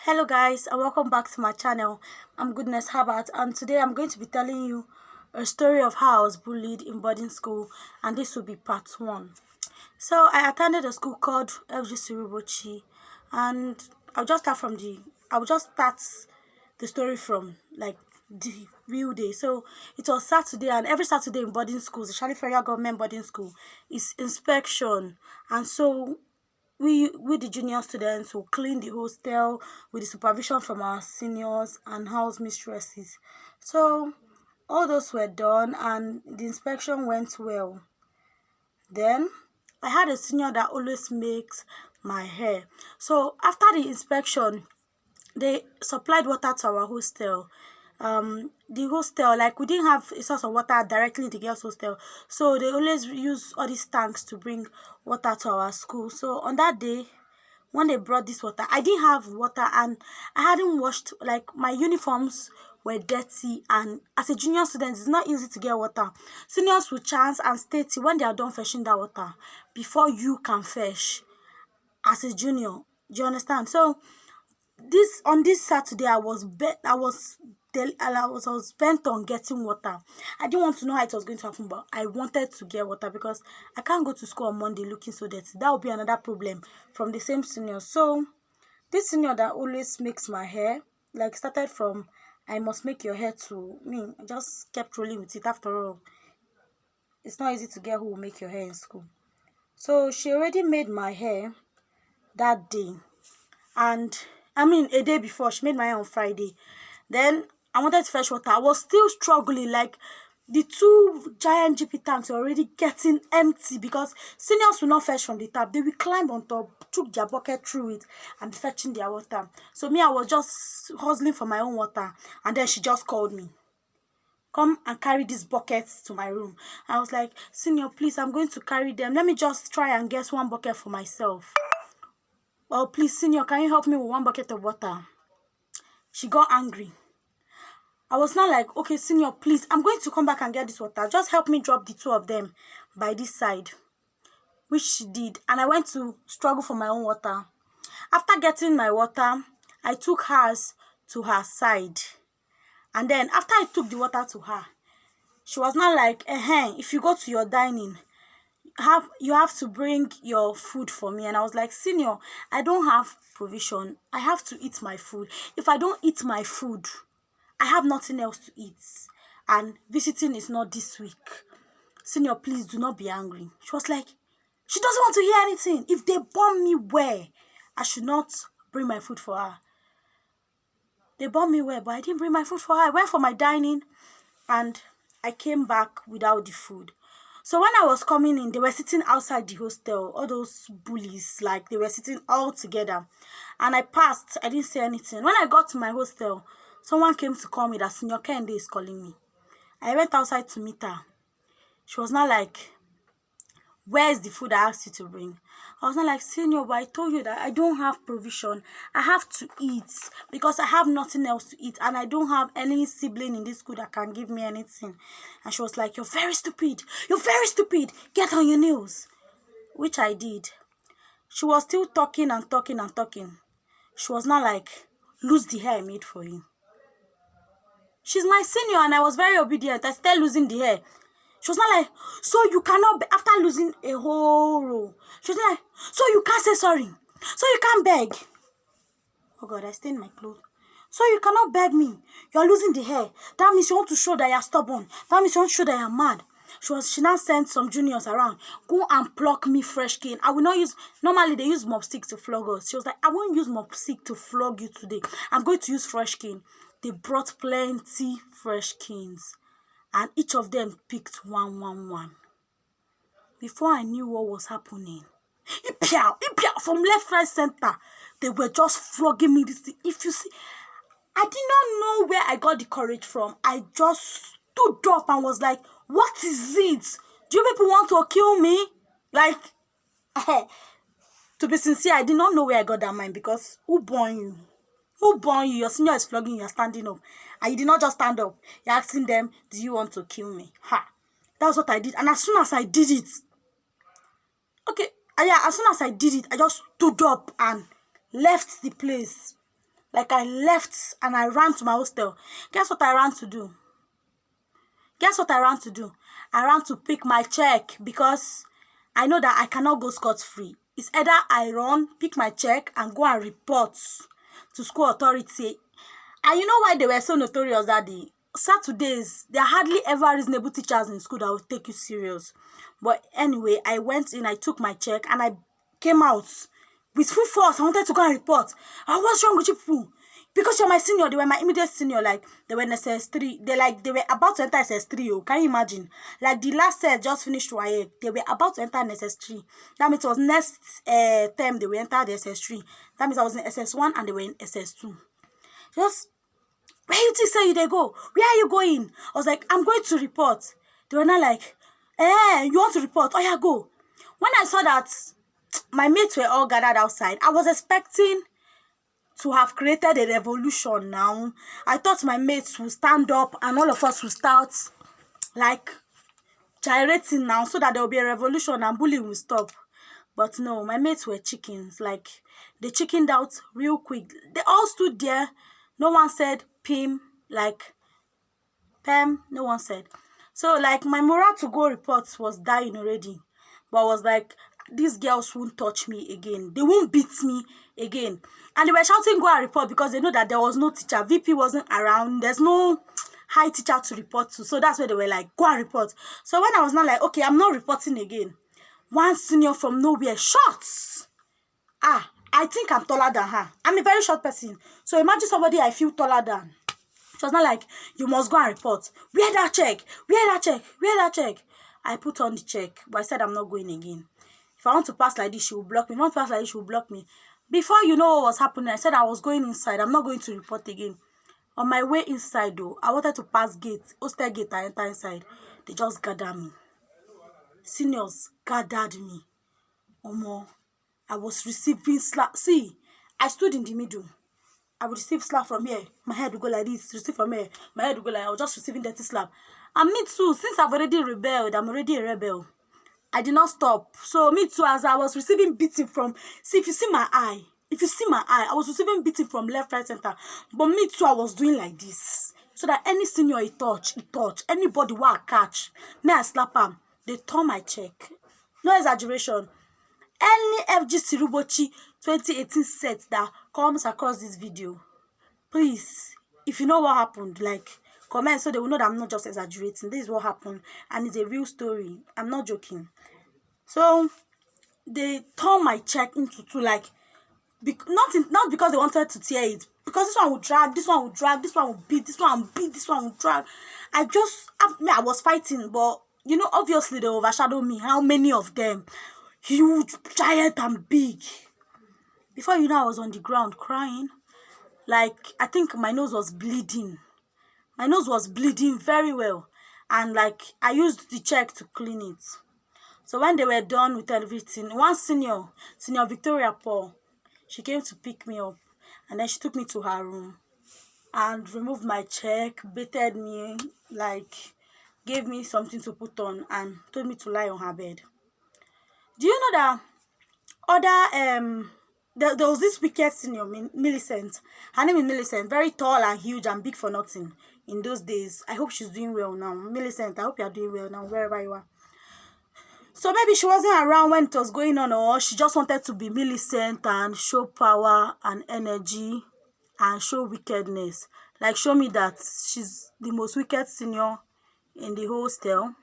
Hello guys and welcome back to my channel. I'm Goodness Herbert, and today I'm going to be telling you a story of how I was bullied in boarding school, and this will be part 1. So I attended a school called FG Suribochi, and I'll just start the story from like the real day. So it was Saturday, and every Saturday in boarding schools, especially federal government boarding school, is inspection. And so we the junior students will clean the hostel with the supervision from our seniors and house mistresses. So all those were done and the inspection went well. Then I had a senior that always makes my hair. So after the inspection, they supplied water to our hostel. The hostel, like, we didn't have a source of water directly in the girls hostel, so they always use all these tanks to bring water to our school. So on that day when they brought this water, I didn't have water and I hadn't washed, like, my uniforms were dirty, and as a junior student it's not easy to get water. Seniors will chance and stay till when they are done fetching that water before you can fetch as a junior. Do you understand? So on this Saturday, I was bent on getting water. I didn't want to know how it was going to happen, but I wanted to get water because I can't go to school on Monday looking so dirty. That would be another problem from the same senior. So this senior that always makes my hair, like, started from I must make your hair to me. I just kept rolling with it. After all, it's not easy to get who will make your hair in school. So she already made my hair that day, and a day before. She made my hair on Friday. Then I wanted to fetch water. I was still struggling, like, the 2 giant GP tanks were already getting empty because seniors will not fetch from the tap. They will climb on top, took their bucket through it, and be fetching their water. So me, I was just hustling for my own water, and then she just called me, come and carry these buckets to my room. I was like, senior, please, I'm going to carry them. Let me just try and get 1 bucket for myself. Well, please, senior, can you help me with 1 bucket of water? She got angry. I was now like, okay, senior, please, I'm going to come back and get this water. Just help me drop the 2 of them by this side. Which she did. And I went to struggle for my own water. After getting my water, I took hers to her side. And then after I took the water to her, she was now like, if you go to your dining, you have to bring your food for me. And I was like, senior, I don't have provision. I have to eat my food. If I don't eat my food, I have nothing else to eat, and visiting is not this week. Senior, please do not be angry. She was like, she doesn't want to hear anything. If they bomb me where, I should not bring my food for her. They bombed me where, but I didn't bring my food for her. I went for my dining and I came back without the food. So when I was coming in, they were sitting outside the hostel, all those bullies, like, they were sitting all together. And I passed, I didn't say anything. When I got to my hostel, someone came to call me that Senior Kende is calling me. I went outside to meet her. She was not like, where is the food I asked you to bring? I was not like, senior, but I told you that I don't have provision. I have to eat because I have nothing else to eat, and I don't have any sibling in this school that can give me anything. And she was like, you're very stupid. You're very stupid. Get on your knees. Which I did. She was still talking and talking and talking. She was not like, lose the hair I made for you. She's my senior and I was very obedient. I started losing the hair. She was not like, so you cannot, after losing a whole row, she was like, so you can't say sorry. So you can't beg. Oh God, I stained my clothes. So you cannot beg me. You're losing the hair. That means you want to show that you're stubborn. That means you want to show that you're mad. She now sent some juniors around. Go and pluck me fresh cane. I will not use, normally they use mop stick to flog us. She was like, I won't use mop stick to flog you today. I'm going to use fresh cane. They brought plenty fresh canes, and each of them picked one. Before I knew what was happening, from left, right, center, they were just flogging me. If you see, I did not know where I got the courage from. I just stood up and was like, what is it? Do you people want to kill me? Like, to be sincere, I did not know where I got that mind, because who born you? Who born you? Your senior is flogging you, you're standing up. And you did not just stand up. You're asking them, do you want to kill me? That's what I did. And as soon as I did it, as soon as I did it, I just stood up and left the place. Like, I left and I ran to my hostel. Guess what I ran to do? Guess what I ran to do? I ran to pick my check because I know that I cannot go scot-free. It's either I run, pick my check, and go and report to school authority. And you know why they were so notorious that day? Saturdays, there are hardly ever reasonable teachers in school that will take you serious. But anyway, I went in, I took my check, and I came out with full force. I wanted to go and report. What's wrong with you people? Because you're my senior, they were my immediate senior. Like, they were in SS3. They were about to enter SS3. Oh, can you imagine? Like, the last set just finished YA. They were about to enter in SS3. That means it was next term they will enter the SS3. That means I was in SS1 and they were in SS2. Just, where you think say you they go? Where are you going? I was like, I'm going to report. They were not like, you want to report? Oh yeah, go. When I saw that my mates were all gathered outside, I was expecting to have created a revolution now. I thought my mates would stand up and all of us would start like gyrating now so that there will be a revolution and bullying will stop. But no, my mates were chickens. Like, they chickened out real quick. They all stood there. No one said Pim, like Pam, no one said. So like my morale to go report was dying already. But I was like, these girls won't touch me again. They won't beat me again. And they were shouting go and report because they know that there was no teacher. VP wasn't around. There's no high teacher to report to. So that's why they were like, go and report. So when I was not like, okay, I'm not reporting again. One senior from nowhere, shots. I think I'm taller than her. I'm a very short person. So imagine somebody I feel taller than. She was not like, you must go and report. Where that check? Where that check? Where that check? I put on the check, but I said I'm not going again. If I want to pass like this, she will block me. If I want to pass like this, she will block me. Before you know what was happening, I said I was going inside. I'm not going to report again. On my way inside, though, I wanted to pass gate, hostel gate, and enter inside. They just gathered me. Seniors gathered me. Omo, I was receiving slap. See, I stood in the middle. I would receive slap from here. My head would go like this. Receive from here. My head would go like I was just receiving dirty slap. And me too, since I've already rebelled, I'm already a rebel. I did not stop. So me too, as I was receiving beating from, see, if you see my eye, I was receiving beating from left, right, center. But me too, I was doing like this. So that any senior he touch, anybody who I catch, may I slap him. They turn my check. No exaggeration. Any FG Sirubochi 2018 set that comes across this video, please, if you know what happened, like, comment so they will know that I'm not just exaggerating. This is what happened, and it's a real story. I'm not joking. So they turn my check into two, like, not because they wanted to tear it, because this one would drag, this one would drag, this one would beat, this one would beat, this one would drag. I was fighting, but you know, obviously they overshadow me. How many of them? Huge, giant, and big. Before you know, I was on the ground crying. Like, I think my nose was bleeding. My nose was bleeding very well. And like, I used the check to clean it. So when they were done with everything, one senior Victoria Paul, she came to pick me up. And then she took me to her room. And removed my check, baited me, like, gave me something to put on. And told me to lie on her bed. Do you know that other, there was this wicked senior, Millicent. Her name is Millicent, very tall and huge and big for nothing in those days. I hope she's doing well now. Millicent, I hope you're doing well now, wherever you are. So maybe she wasn't around when it was going on, or she just wanted to be Millicent and show power and energy and show wickedness. Like, show me that she's the most wicked senior in the hostel.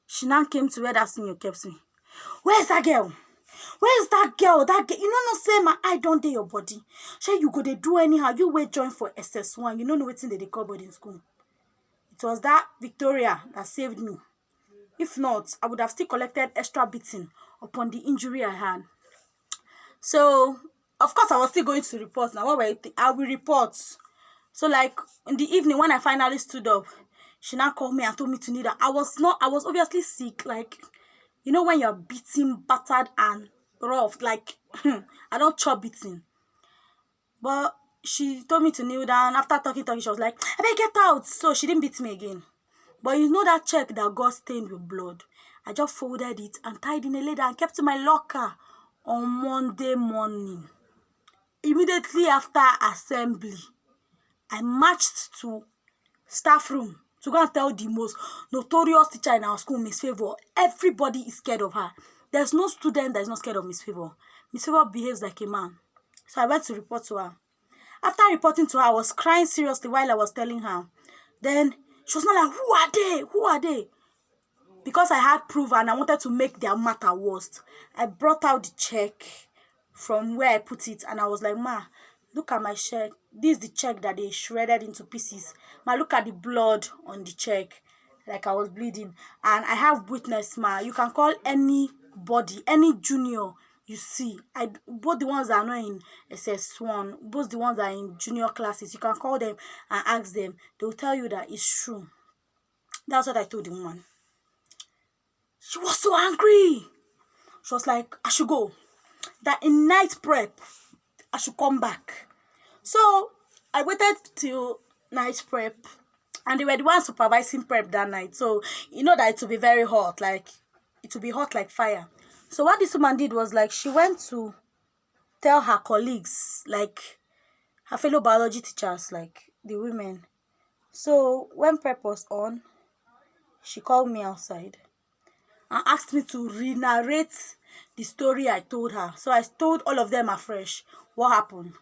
She now came to where that senior kept me. Where's that girl? Where's that girl? You know, no say my eye don't do your body. Sure, you go they do anyhow. You wait join for SS1. You know what they call boarding school. It was that Victoria that saved me. If not, I would have still collected extra beating upon the injury I had. So, of course, I was still going to report. Now, what were you think? I will report. So, like, in the evening, when I finally stood up, she now called me and told me to kneel down. I was obviously sick. Like, you know, when you're beaten, battered, and rough. Like, I don't chop beating. But she told me to kneel down. After talking, she was like, I better get out. So, she didn't beat me again. But you know that check that got stained with blood? I just folded it and tied in a leather and kept it in my locker on Monday morning. Immediately after assembly, I marched to staff room to go and tell the most notorious teacher in our school, Miss Favor. Everybody is scared of her. There's no student that is not scared of Miss Favor. Miss Favor behaves like a man. So I went to report to her. After reporting to her, I was crying seriously while I was telling her. Then she was not like, who are they? Who are they? Because I had proof and I wanted to make their matter worse, I brought out the check from where I put it and I was like, Ma, look at my check. This is the check that they shredded into pieces. Ma, look at the blood on the check. Like I was bleeding. And I have witness, Ma. You can call anybody, any junior you see. Both the ones that are not in SS1, both the ones that are in junior classes, you can call them and ask them. They will tell you that it's true. That's what I told the woman. She was so angry. She was like, I should go. That in night prep, I should come back. So I waited till night prep. And they were the ones supervising prep that night. So you know that it will be very hot. Like, it will be hot like fire. So what this woman did was like, she went to tell her colleagues, like her fellow biology teachers, like the women. So when prep was on, she called me outside and asked me to re-narrate the story I told her. So I told all of them afresh what happened.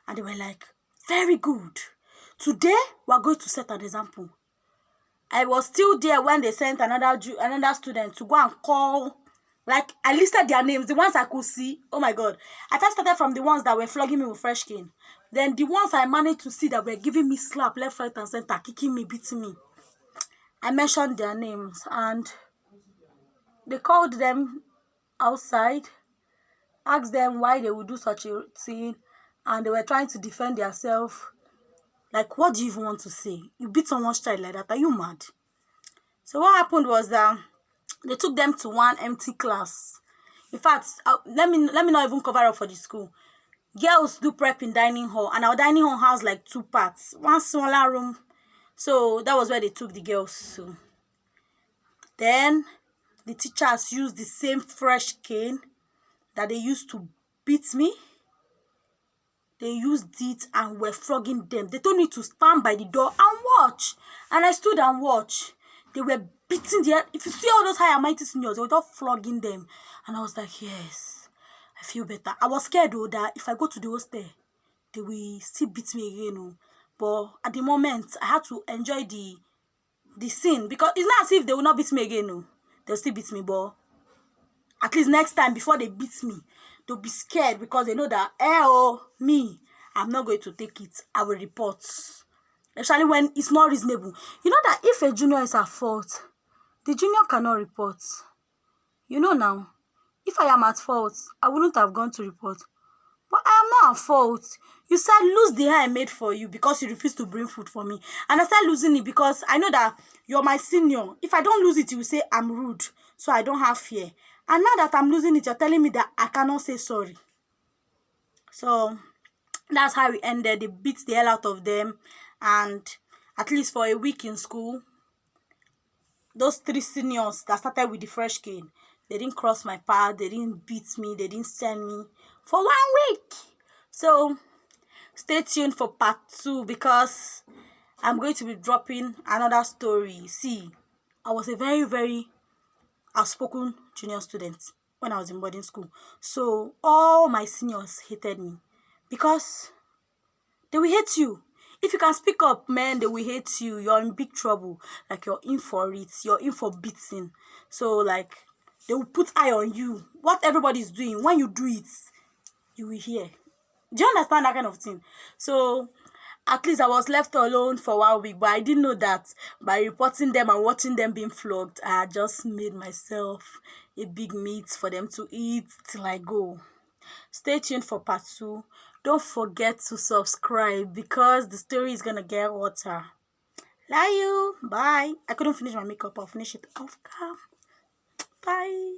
And they were like, very good. Today, we're going to set an example. I was still there when they sent another student to go and call. Like, I listed their names, the ones I could see. Oh my God. I first started from the ones that were flogging me with fresh cane. Then the ones I managed to see that were giving me slap left, right, and center, kicking me, beating me. I mentioned their names and they called them outside, asked them why they would do such a thing, and they were trying to defend themselves. Like, what do you even want to say? You beat someone's child like that? Are you mad? So what happened was that they took them to one empty class. In fact, let me not even cover up for the school. Girls do prep in dining hall, and our dining hall has like 2 parts, one smaller room. So that was where they took the girls. So then the teachers used the same fresh cane that they used to beat me. They used it and were flogging them. They told me to stand by the door and watch. And I stood and watched. They were beating the... If you see all those high and mighty seniors, they were just flogging them. And I was like, yes, I feel better. I was scared though that if I go to the hostel, they will still beat me again. But at the moment, I had to enjoy the scene. Because it's not as if they will not beat me again. They'll still beat me, but at least next time, before they beat me, they'll be scared because they know that, me, I'm not going to take it. I will report. Especially when it's not reasonable. You know that if a junior is at fault, the junior cannot report. You know now, if I am at fault, I wouldn't have gone to report. But I am not at fault. You said lose the hair I made for you because you refused to bring food for me. And I started losing it because I know that you're my senior. If I don't lose it, you will say I'm rude. So I don't have fear. And now that I'm losing it, you're telling me that I cannot say sorry. So that's how we ended. They beat the hell out of them. And at least for a week in school, those 3 seniors that started with the fresh cane, they didn't cross my path. They didn't beat me. They didn't send me for 1 week. So stay tuned for part 2 because I'm going to be dropping another story. See, I was a very, very outspoken junior student when I was in boarding school. So all my seniors hated me because they will hate you. If you can speak up, man, they will hate you. You're in big trouble. Like, you're in for it. You're in for beating. So, like, they will put eye on you. What everybody's doing, when you do it, you will hear. Do you understand that kind of thing? So, at least I was left alone for 1 week. But I didn't know that by reporting them and watching them being flogged, I had just made myself a big meat for them to eat till I go. Stay tuned for part 2. Don't forget to subscribe because the story is gonna get hotter. Love you. Bye. I couldn't finish my makeup. I'll finish it off cam. Bye.